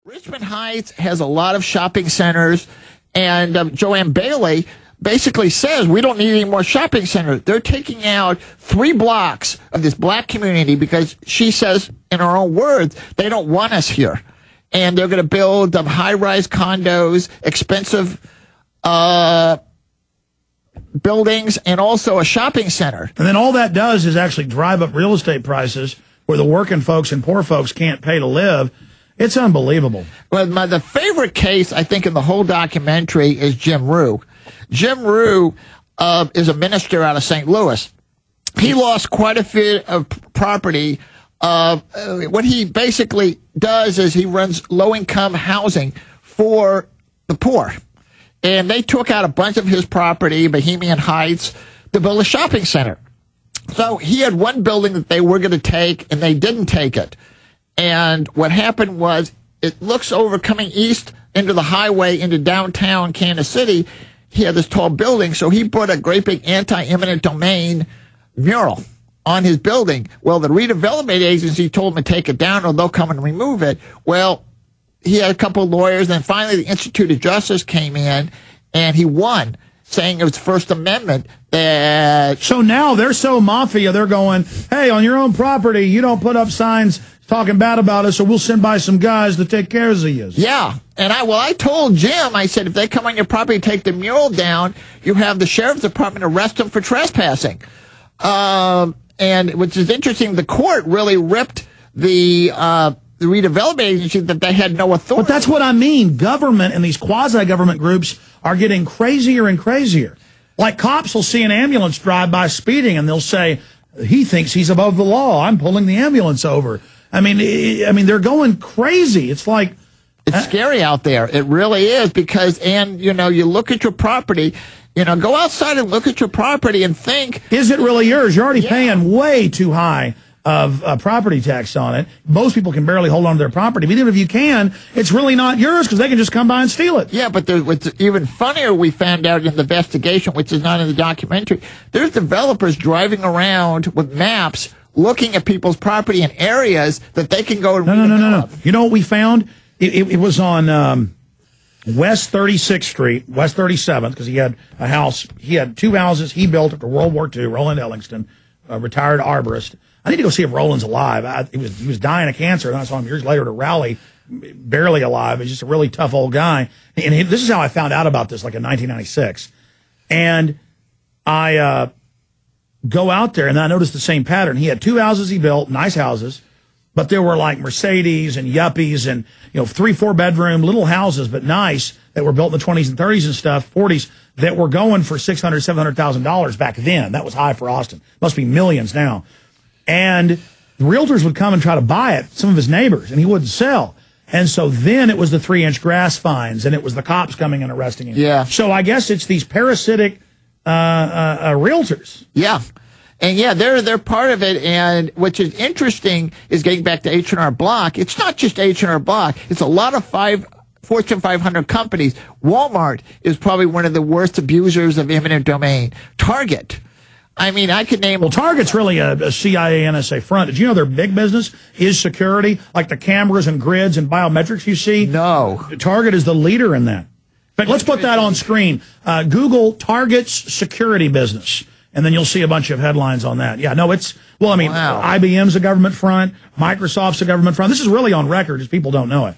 Richmond Heights has a lot of shopping centers, and Joanne Bailey basically says we don't need any more shopping centers. They're taking out 3 blocks of this black community because she says, in her own words, they don't want us here. And they're going to build high-rise condos, expensive buildings, and also a shopping center. And then all that does is actually drive up real estate prices where the working folks and poor folks can't pay to live. It's unbelievable. Well, the favorite case, I think, in the whole documentary is Jim Rue. Jim Rue is a minister out of St. Louis. He lost quite a bit of property. What he basically does is he runs low-income housing for the poor. And they took out a bunch of his property, Bohemian Heights, to build a shopping center. So he had one building that they were going to take, and they didn't take it. And what happened was it looks over coming east into the highway into downtown Kansas City. He had this tall building, so he put a great big anti-eminent domain mural on his building. Well, the redevelopment agency told him to take it down or they'll come and remove it. Well, he had a couple of lawyers, and finally the Institute of Justice came in, and he won, saying it was First Amendment. So now they're so mafia, they're going, hey, on your own property, you don't put up signs talking bad about us, so we'll send by some guys to take care of you. Yeah. And I told Jim, I said, if they come on your property, take the mural down, you have the sheriff's department arrest them for trespassing. And which is interesting, the court really ripped the redevelopment agency that they had no authority. But that's what I mean. Government and these quasi-government groups are getting crazier and crazier. Like cops will see an ambulance drive by speeding, and they'll say, he thinks he's above the law. I'm pulling the ambulance over. I mean, they're going crazy. It's like... It's scary out there. It really is because, and, you know, you look at your property, you know, go outside and look at your property and think... Is it really yours? You're already paying way too high of property tax on it. Most people can barely hold on to their property. But even if you can, it's really not yours because they can just come by and steal it. Yeah, but what's even funnier we found out in the investigation, which is not in the documentary, there's developers driving around with maps looking at people's property in areas that they can go and No. You know what we found? It was on West 36th Street, West 37th, because he had a house. He had 2 houses he built after World War II, Roland Ellingston, a retared arborist. I need to go see if Roland's alive. He was dying of cancer, and I saw him years later at a rally, barely alive. He's just a really tough old guy. And this is how I found out about this, like in 1996. And I go out there, and I noticed the same pattern. He had 2 houses he built, nice houses, but there were like Mercedes and yuppies and, you know, 3-4 bedroom little houses, but nice, that were built in the 20s and 30s and stuff, 40s, that were going for $600,000, $700,000 back then. That was high for Austin. Must be millions now. And the realtors would come and try to buy it, some of his neighbors, and he wouldn't sell. And so then it was the 3-inch grass fines, and it was the cops coming and arresting him. Yeah. So I guess it's these parasitic realtors. Yeah. And yeah, they're part of it. And which is interesting is getting back to H&R Block. It's not just H&R Block. It's a lot of Fortune 500 companies. Walmart is probably one of the worst abusers of eminent domain. Target. I mean, I could name... Well, Target's really a CIA, NSA front. Did you know their big business is security? Like the cameras and grids and biometrics you see? No. Target is the leader in that. In fact, let's put that on screen. Google Target's security business, and then you'll see a bunch of headlines on that. Yeah, no, it's... Well, I mean, wow. IBM's a government front. Microsoft's a government front. This is really on record, just people don't know it.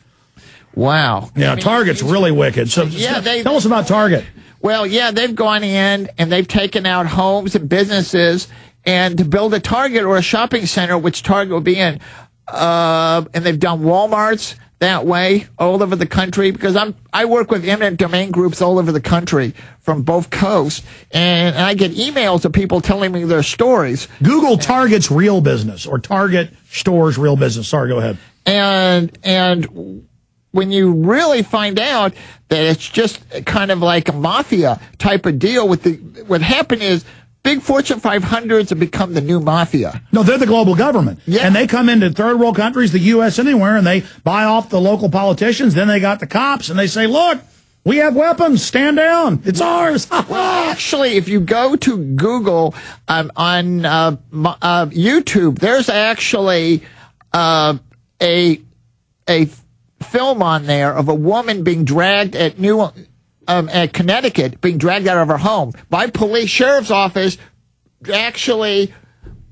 Wow. Yeah, Target's really wicked. So yeah, tell us about Target. Well, yeah, they've gone in and they've taken out homes and businesses and to build a Target or a shopping center, which Target will be in. And they've done Walmarts that way all over the country because I work with eminent domain groups all over the country from both coasts. And I get emails of people telling me their stories. Google Target's real business or Target Store's real business. Sorry, go ahead. And when you really find out that it's just kind of like a mafia type of deal what happened is big Fortune 500s have become the new mafia. No, they're the global government. Yeah. And they come into third world countries, the U.S., anywhere, and they buy off the local politicians. Then they got the cops, and they say, look, we have weapons. Stand down. It's ours. Well, actually, if you go to Google on YouTube, there's actually a film on there of a woman being dragged at Connecticut, being dragged out of her home by police, sheriff's office, actually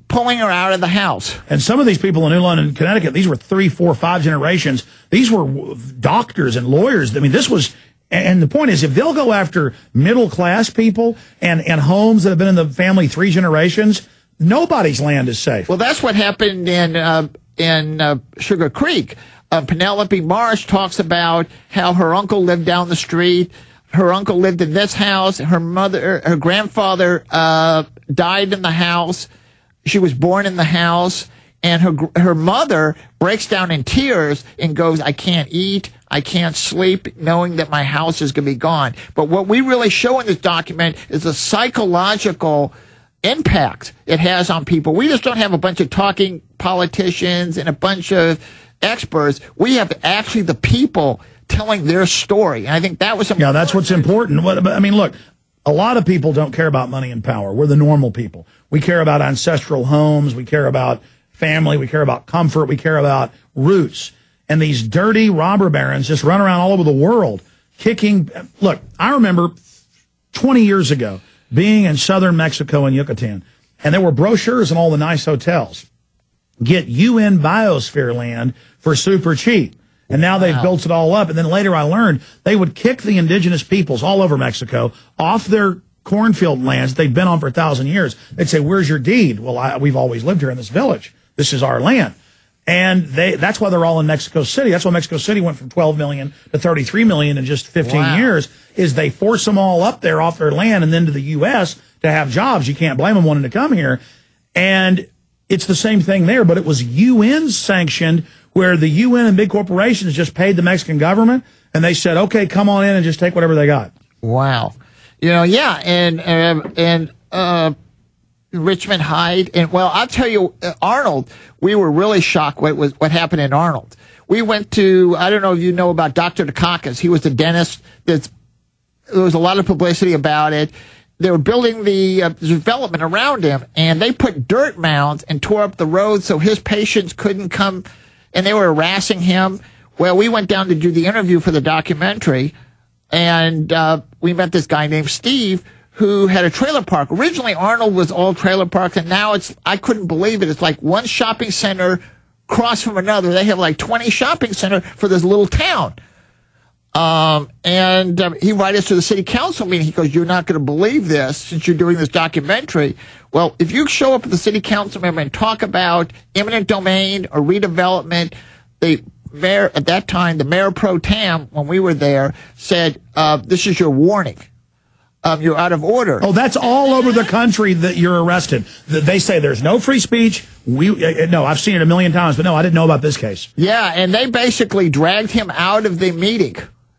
pulling her out of the house. And some of these people in New London, Connecticut, these were 3, 4, 5 generations. These were doctors and lawyers. I mean, this was, and the point is, if they'll go after middle-class people and homes that have been in the family 3 generations, nobody's land is safe. Well, that's what happened in Sugar Creek. Penelope Marsh talks about how her uncle lived down the street. Her uncle lived in this house. Her grandfather died in the house. She was born in the house, and her mother breaks down in tears and goes, "I can't eat, I can't sleep, knowing that my house is going to be gone." But what we really show in this document is the psychological impact it has on people. We just don't have a bunch of talking politicians and a bunch of experts. We have actually the people telling their story. And I think that was important. Yeah, that's what's important. I mean, look, a lot of people don't care about money and power. We're the normal people. We care about ancestral homes. We care about family. We care about comfort. We care about roots. And these dirty robber barons just run around all over the world kicking. Look, I remember 20 years ago being in southern Mexico in Yucatan, and there were brochures in all the nice hotels. Get UN biosphere land for super cheap. And now they've built it all up. And then later I learned they would kick the indigenous peoples all over Mexico off their cornfield lands they've been on for 1,000 years. They'd say, "Where's your deed?" "Well, we've always lived here in this village. This is our land." And that's why they're all in Mexico City. That's why Mexico City went from 12 million to 33 million in just 15 years, is they force them all up there off their land and then to the U.S. to have jobs. You can't blame them wanting to come here. And it's the same thing there, but it was UN sanctioned, where the UN and big corporations just paid the Mexican government, and they said, "Okay, come on in and just take whatever they got." Wow. Yeah, and Richmond Hyde, and well, I'll tell you, Arnold, we were really shocked what happened in Arnold. We went to, I don't know if you know about Dr. Dukakis. He was the dentist. There was a lot of publicity about it. They were building the development around him, and they put dirt mounds and tore up the road so his patients couldn't come, and they were harassing him. Well, we went down to do the interview for the documentary, and we met this guy named Steve who had a trailer park. Originally, Arnold was all trailer parks, and now I couldn't believe it. It's like one shopping center across from another. They have like 20 shopping centers for this little town. And he invited us to the city council meeting. He goes, "You're not going to believe this since you're doing this documentary. Well, if you show up at the city council member and talk about eminent domain or redevelopment, the mayor at that time, the mayor pro tem, when we were there, said, this is your warning. You're out of order." Oh, that's all over the country that you're arrested. They say there's no free speech. No, I've seen it a million times, but no, I didn't know about this case. Yeah, and they basically dragged him out of the meeting.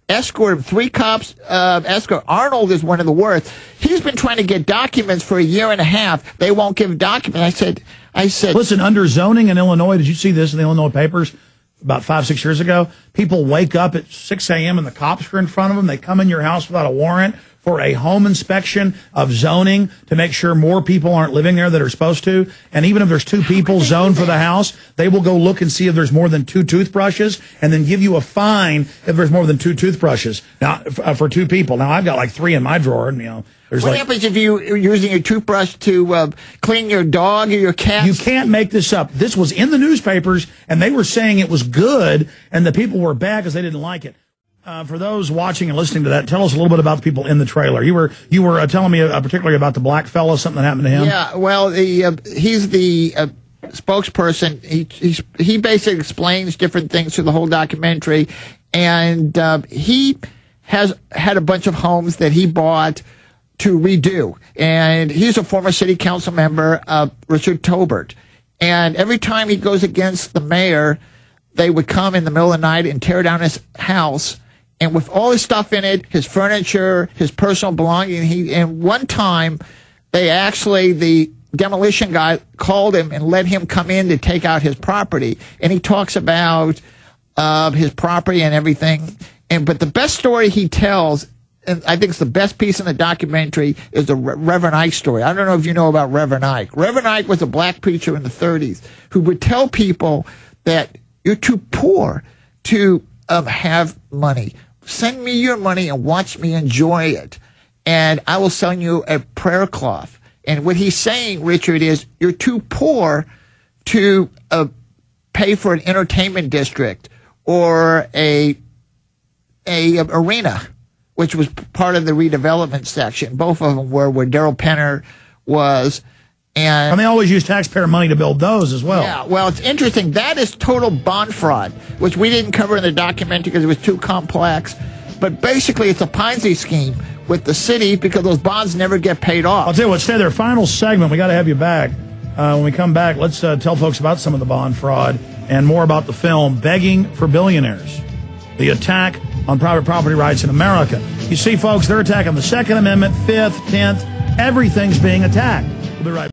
Escort him, 3 cops, escort. Arnold is one of the worst. He's been trying to get documents for a year and a half. They won't give documents. I said, listen, under zoning in Illinois, did you see this in the Illinois papers about 5-6 years ago? People wake up at 6 a.m. and the cops are in front of them. They come in your house without a warrant for a home inspection of zoning to make sure more people aren't living there that are supposed to. And even if there's 2 people zoned for the house, they will go look and see if there's more than 2 toothbrushes and then give you a fine if there's more than 2 toothbrushes. Now, for 2 people. Now, I've got like 3 in my drawer, and there's what happens if you're using a toothbrush to clean your dog or your cat? You can't make this up. This was in the newspapers, and they were saying it was good, and the people were bad because they didn't like it. For those watching and listening to that, tell us a little bit about the people in the trailer. You were telling me particularly about the black fellow, something that happened to him. Yeah, well, he's the spokesperson. He basically explains different things through the whole documentary, and he has had a bunch of homes that he bought to redo. And he's a former city council member, Richard Tobert. And every time he goes against the mayor, they would come in the middle of the night and tear down his house. And with all his stuff in it, his furniture, his personal belongings, and one time, the demolition guy called him and let him come in to take out his property. And he talks about his property and everything. But the best story he tells, and I think it's the best piece in the documentary, is the Reverend Ike story. I don't know if you know about Reverend Ike. Reverend Ike was a black preacher in the 30s who would tell people that you're too poor to have money. Send me your money and watch me enjoy it. And I will send you a prayer cloth. And what he's saying, Richard, is you're too poor to pay for an entertainment district or a arena, which was part of the redevelopment section. Both of them were where Daryl Penner was. And they always use taxpayer money to build those as well. Yeah, well, it's interesting. That is total bond fraud, which we didn't cover in the documentary because it was too complex. But basically, it's a Ponzi scheme with the city because those bonds never get paid off. I'll tell you what, stay there. Final segment. We got to have you back. When we come back, let's tell folks about some of the bond fraud and more about the film Begging for Billionaires, the attack on private property rights in America. You see, folks, they're attacking the Second Amendment, 5th, 10th. Everything's being attacked. We'll be right back.